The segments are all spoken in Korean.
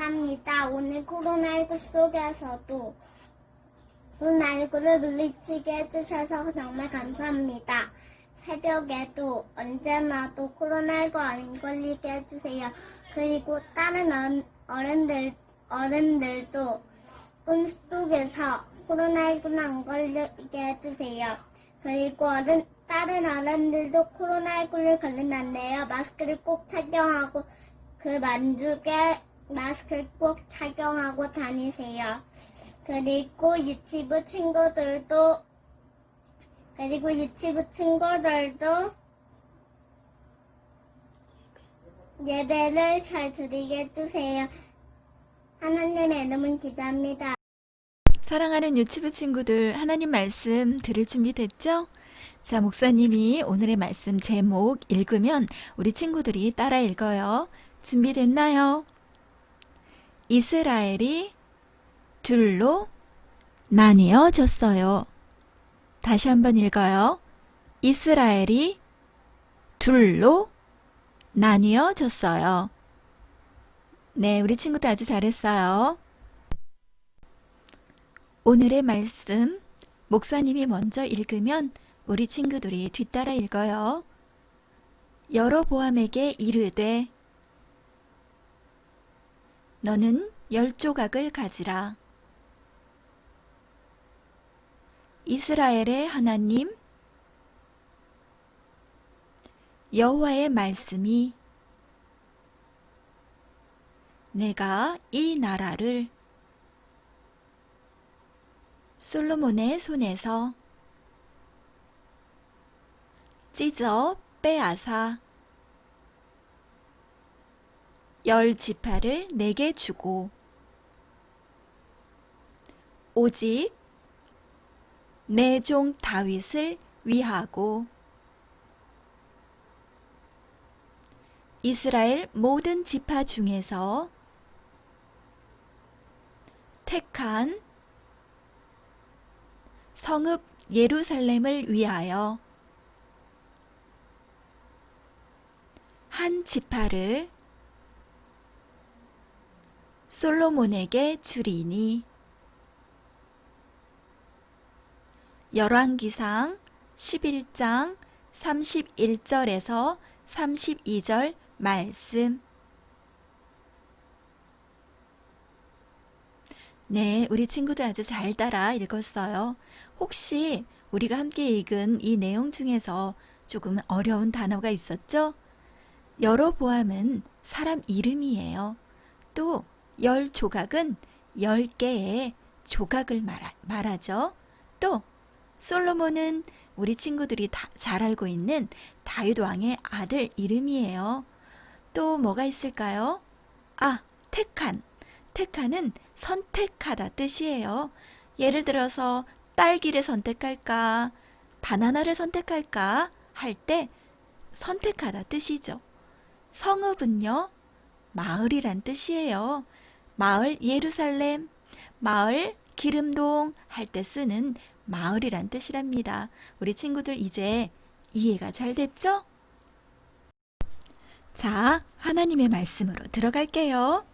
감사합니다. 오늘 코로나19 속에서도 코로나19를 물리치게 해주셔서 정말 감사합니다. 새벽에도 언제나도 코로나19 안 걸리게 해주세요. 그리고 다른 어른들도 꿈속에서 코로나19는 안 걸리게 해주세요. 그리고 다른 어른들도 코로나19를 걸리면 안 돼요. 마스크를 꼭 착용하고 그 만족에 마스크를 꼭 착용하고 다니세요. 그리고 유치부 친구들도 예배를 잘 드리게 해주세요. 하나님의 이름은 기도합니다. 사랑하는 유치부 친구들, 하나님 말씀 들을 준비 됐죠? 자, 목사님이 오늘의 말씀 제목 읽으면 우리 친구들이 따라 읽어요. 준비됐나요? 이스라엘이 둘로 나뉘어졌어요. 다시 한번 읽어요. 이스라엘이 둘로 나뉘어졌어요. 네, 우리 친구들 아주 잘했어요. 오늘의 말씀 목사님이 먼저 읽으면 우리 친구들이 뒤따라 읽어요. 여로보암에게 이르되 너는 10조각을 가지라. 이스라엘의 하나님 여호와의 말씀이 내가 이 나라를 솔로몬의 손에서 찢어 빼앗아 10지파를 내게 주고 오직 내 종 다윗을 위하고 이스라엘 모든 지파 중에서 택한 성읍 예루살렘을 위하여 한 지파를 솔로몬에게 주리니. 열왕기상 11장 31절에서 32절 말씀. 네, 우리 친구들 아주 잘 따라 읽었어요. 혹시 우리가 함께 읽은 이 내용 중에서 조금 어려운 단어가 있었죠? 여로보암은 사람 이름이에요. 또 10조각은 10개의 조각을 말하죠. 또 솔로몬은 우리 친구들이 다 잘 알고 있는 다윗 왕의 아들 이름이에요. 또 뭐가 있을까요? 택한. 택한은 선택하다 뜻이에요. 예를 들어서 딸기를 선택할까, 바나나를 선택할까 할 때 선택하다 뜻이죠. 성읍은요, 마을이란 뜻이에요. 마을 예루살렘, 마을 기름동 할 때 쓰는 마을이란 뜻이랍니다. 우리 친구들 이제 이해가 잘 됐죠? 자, 하나님의 말씀으로 들어갈게요.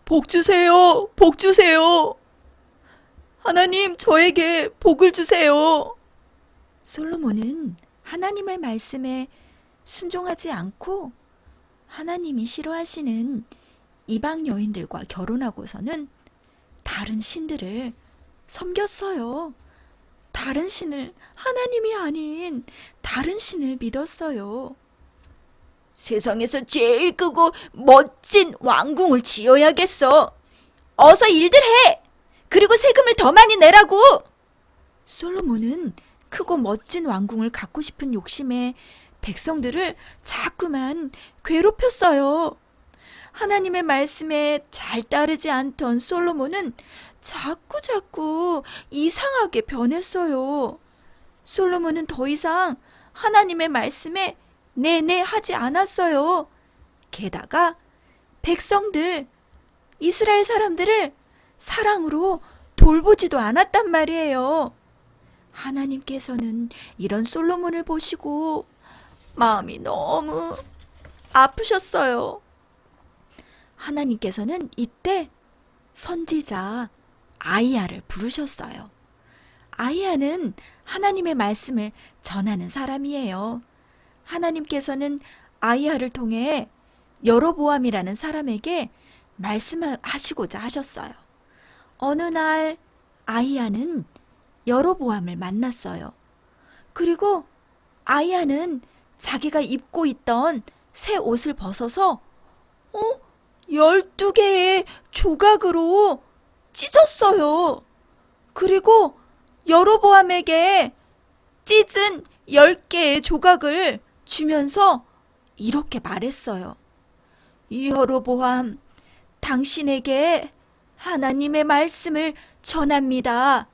복 주세요. 복 주세요. 하나님, 저에게 복을 주세요. 솔로몬은 하나님의 말씀에 순종하지 않고 하나님이 싫어하시는 이방 여인들과 결혼하고서는 다른 신들을 섬겼어요. 다른 신을, 하나님이 아닌 다른 신을 믿었어요. 세상에서 제일 크고 멋진 왕궁을 지어야겠어. 어서 일들 해. 그리고 세금을 더 많이 내라고. 솔로몬은 크고 멋진 왕궁을 갖고 싶은 욕심에 백성들을 자꾸만 괴롭혔어요. 하나님의 말씀에 잘 따르지 않던 솔로몬은 자꾸 이상하게 변했어요. 솔로몬은 더 이상 하나님의 말씀에 네네 하지 않았어요. 게다가 백성들, 이스라엘 사람들을 사랑으로 돌보지도 않았단 말이에요. 하나님께서는 이런 솔로몬을 보시고 마음이 너무 아프셨어요. 하나님께서는 이때 선지자 아이야를 부르셨어요. 아이야는 하나님의 말씀을 전하는 사람이에요. 하나님께서는 아이야를 통해 여로보암이라는 사람에게 말씀하시고자 하셨어요. 어느 날 아이야는 여로보암을 만났어요. 그리고 아이야는 자기가 입고 있던 새 옷을 벗어서 12개의 조각으로 찢었어요. 그리고 여로보암에게 찢은 10개의 조각을 주면서 이렇게 말했어요. 여로보암, 당신에게 하나님의 말씀을 전합니다.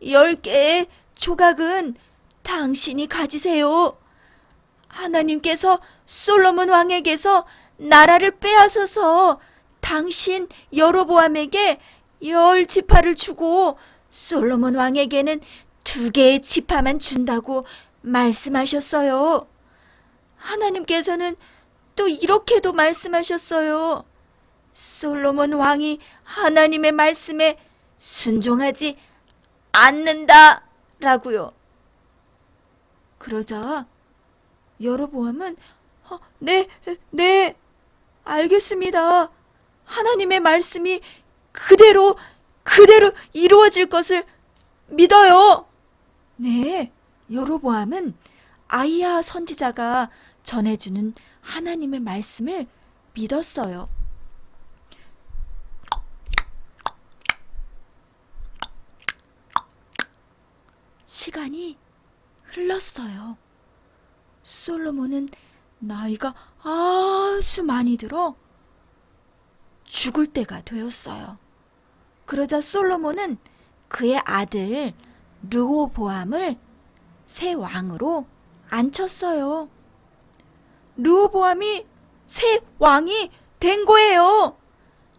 10개의 조각은 당신이 가지세요. 하나님께서 솔로몬 왕에게서 나라를 빼앗아서 당신 여로보암에게 10지파를 주고 솔로몬 왕에게는 2개의 지파만 준다고 말씀하셨어요. 하나님께서는 또 이렇게도 말씀하셨어요. 솔로몬 왕이 하나님의 말씀에 순종하지 않는다 라고요. 그러자 여로보암은 네, 알겠습니다. 하나님의 말씀이 그대로 이루어질 것을 믿어요. 네, 여로보암은 아이야 선지자가 전해주는 하나님의 말씀을 믿었어요. 시간이 흘렀어요. 솔로몬은 나이가 아주 많이 들어 죽을 때가 되었어요. 그러자 솔로몬은 그의 아들 르호보암을 새 왕으로 앉혔어요. 르호보암이 새 왕이 된 거예요.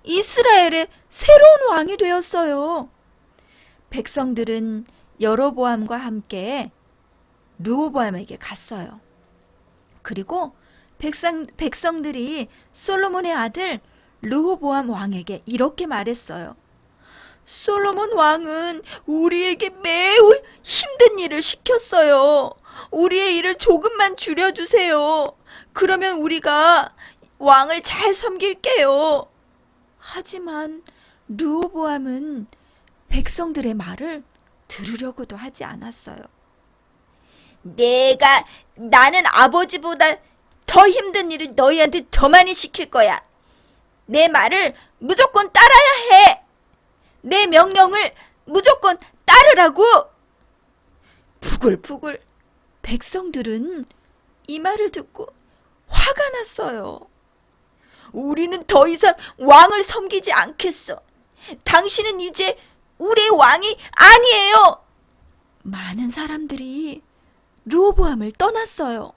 이스라엘의 새로운 왕이 되었어요. 백성들은 여로보암과 함께 르호보암에게 갔어요. 그리고 백성들이 솔로몬의 아들 르호보암 왕에게 이렇게 말했어요. 솔로몬 왕은 우리에게 매우 힘든 일을 시켰어요. 우리의 일을 조금만 줄여주세요. 그러면 우리가 왕을 잘 섬길게요. 하지만 르호보암은 백성들의 말을 들으려고도 하지 않았어요. 나는 아버지보다 더 힘든 일을 너희한테 더 많이 시킬 거야. 내 말을 무조건 따라야 해. 내 명령을 무조건 따르라고. 부글부글 백성들은 이 말을 듣고 화가 났어요. 우리는 더 이상 왕을 섬기지 않겠어. 당신은 이제 우리의 왕이 아니에요. 많은 사람들이 르호보암을 떠났어요.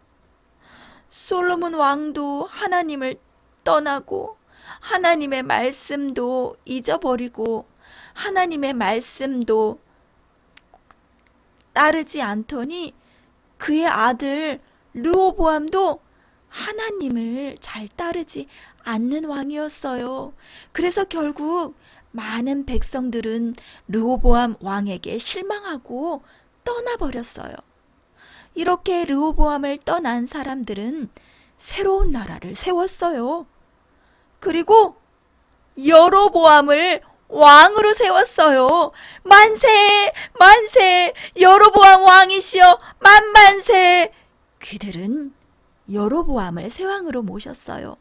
솔로몬 왕도 하나님을 떠나고 하나님의 말씀도 잊어버리고 하나님의 말씀도 따르지 않더니 그의 아들 르호보암도 하나님을 잘 따르지 않는 왕이었어요. 그래서 결국 많은 백성들은 르호보암 왕에게 실망하고 떠나버렸어요. 이렇게 르호보암을 떠난 사람들은 새로운 나라를 세웠어요. 그리고 여로보암을 왕으로 세웠어요. 만세! 만세! 여로보암 왕이시여 만만세! 그들은 여로보암을 새 왕으로 모셨어요.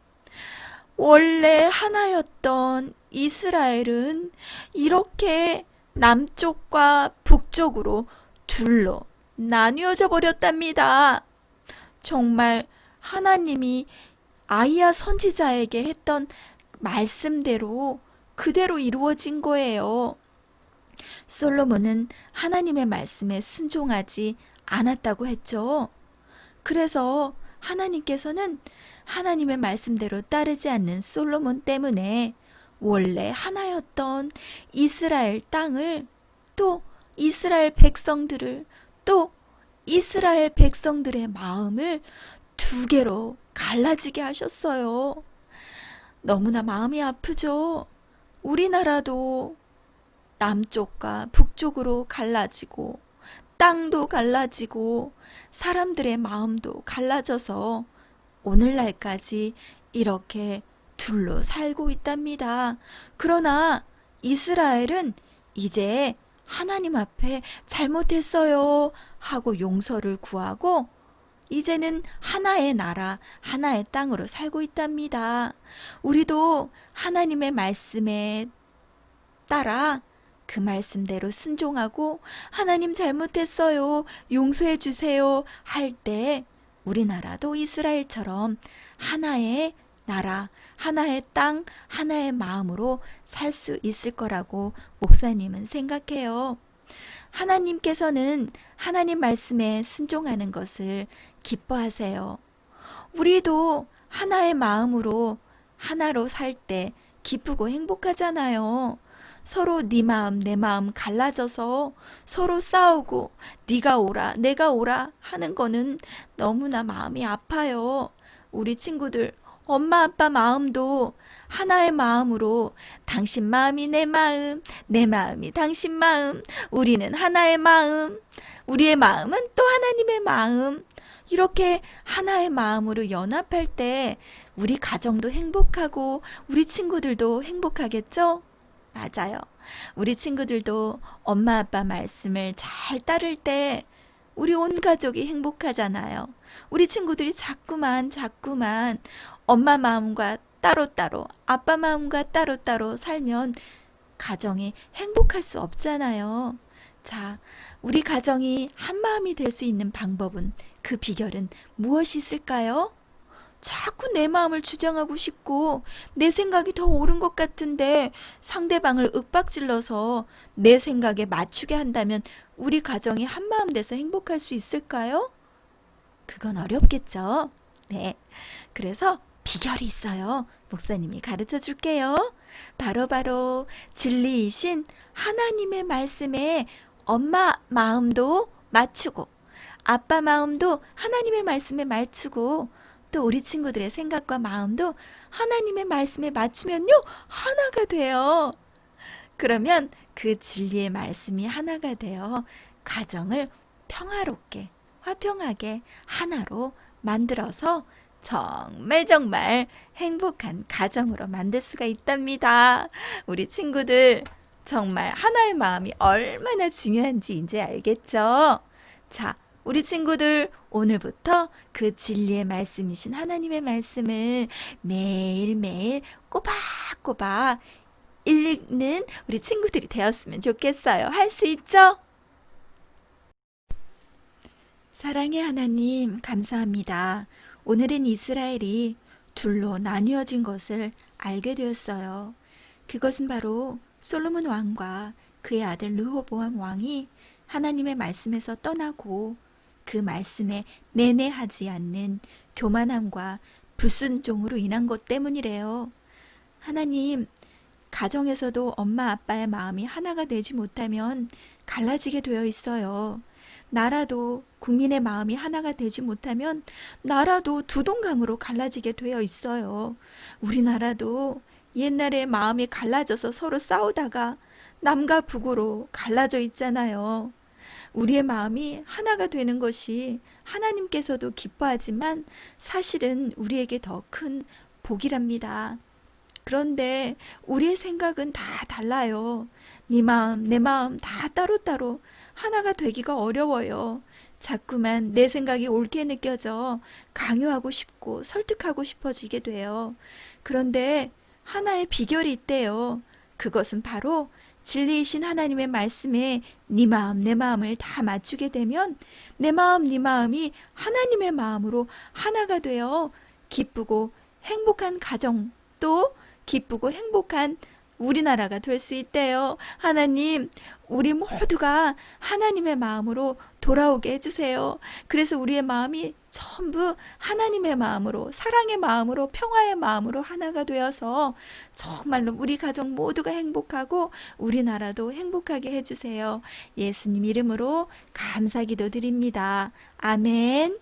원래 하나였던 이스라엘은 이렇게 남쪽과 북쪽으로 둘로 나뉘어져 버렸답니다. 정말 하나님이 아이야 선지자에게 했던 말씀대로 그대로 이루어진 거예요. 솔로몬은 하나님의 말씀에 순종하지 않았다고 했죠. 그래서 하나님께서는 하나님의 말씀대로 따르지 않는 솔로몬 때문에 원래 하나였던 이스라엘 땅을 또 이스라엘 백성들을 또 이스라엘 백성들의 마음을 두 개로 갈라지게 하셨어요. 너무나 마음이 아프죠. 우리나라도 남쪽과 북쪽으로 갈라지고 땅도 갈라지고 사람들의 마음도 갈라져서 오늘날까지 이렇게 둘로 살고 있답니다. 그러나 이스라엘은 이제 하나님 앞에 잘못했어요 하고 용서를 구하고 이제는 하나의 나라, 하나의 땅으로 살고 있답니다. 우리도 하나님의 말씀에 따라 그 말씀대로 순종하고 하나님 잘못했어요, 용서해 주세요 할 때 우리나라도 이스라엘처럼 하나의 나라, 하나의 땅, 하나의 마음으로 살 수 있을 거라고 목사님은 생각해요. 하나님께서는 하나님 말씀에 순종하는 것을 기뻐하세요. 우리도 하나의 마음으로 하나로 살 때 기쁘고 행복하잖아요. 서로 네 마음 내 마음 갈라져서 서로 싸우고 네가 오라 내가 오라 하는 거는 너무나 마음이 아파요. 우리 친구들 엄마 아빠 마음도 하나의 마음으로 당신 마음이 내 마음, 내 마음이 당신 마음, 우리는 하나의 마음, 우리의 마음은 또 하나님의 마음, 이렇게 하나의 마음으로 연합할 때 우리 가정도 행복하고 우리 친구들도 행복하겠죠? 맞아요. 우리 친구들도 엄마 아빠 말씀을 잘 따를 때 우리 온 가족이 행복하잖아요. 우리 친구들이 자꾸만 엄마 마음과 따로따로 아빠 마음과 따로따로 살면 가정이 행복할 수 없잖아요. 자, 우리 가정이 한 마음이 될 수 있는 방법은, 그 비결은 무엇이 있을까요? 자꾸 내 마음을 주장하고 싶고 내 생각이 더 옳은 것 같은데 상대방을 윽박질러서 내 생각에 맞추게 한다면 우리 가정이 한 마음 돼서 행복할 수 있을까요? 그건 어렵겠죠. 네. 그래서 비결이 있어요. 목사님이 가르쳐 줄게요. 바로 진리이신 하나님의 말씀에 엄마 마음도 맞추고 아빠 마음도 하나님의 말씀에 맞추고 또 우리 친구들의 생각과 마음도 하나님의 말씀에 맞추면요, 하나가 돼요. 그러면 그 진리의 말씀이 하나가 되어 가정을 평화롭게, 화평하게 하나로 만들어서 정말 행복한 가정으로 만들 수가 있답니다. 우리 친구들 정말 하나의 마음이 얼마나 중요한지 이제 알겠죠? 자, 우리 친구들 오늘부터 그 진리의 말씀이신 하나님의 말씀을 매일매일 꼬박꼬박 읽는 우리 친구들이 되었으면 좋겠어요. 할 수 있죠? 사랑의 하나님, 감사합니다. 오늘은 이스라엘이 둘로 나뉘어진 것을 알게 되었어요. 그것은 바로 솔로몬 왕과 그의 아들 르호보암 왕이 하나님의 말씀에서 떠나고 그 말씀에 내내하지 않는 교만함과 불순종으로 인한 것 때문이래요. 하나님, 가정에서도 엄마 아빠의 마음이 하나가 되지 못하면 갈라지게 되어 있어요. 나라도 국민의 마음이 하나가 되지 못하면 나라도 두 동강으로 갈라지게 되어 있어요. 우리나라도 옛날에 마음이 갈라져서 서로 싸우다가 남과 북으로 갈라져 있잖아요. 우리의 마음이 하나가 되는 것이 하나님께서도 기뻐하지만 사실은 우리에게 더 큰 복이랍니다. 그런데 우리의 생각은 다 달라요. 네 마음, 내 마음 다 따로따로 하나가 되기가 어려워요. 자꾸만 내 생각이 옳게 느껴져 강요하고 싶고 설득하고 싶어지게 돼요. 그런데 하나의 비결이 있대요. 그것은 바로 진리이신 하나님의 말씀에 네 마음 내 마음을 다 맞추게 되면 내 마음 네 마음이 하나님의 마음으로 하나가 되어 기쁘고 행복한 가정, 또 기쁘고 행복한 우리나라가 될 수 있대요. 하나님, 우리 모두가 하나님의 마음으로 돌아오게 해주세요. 그래서 우리의 마음이 전부 하나님의 마음으로, 사랑의 마음으로, 평화의 마음으로 하나가 되어서 정말로 우리 가정 모두가 행복하고 우리나라도 행복하게 해주세요. 예수님 이름으로 감사기도 드립니다. 아멘.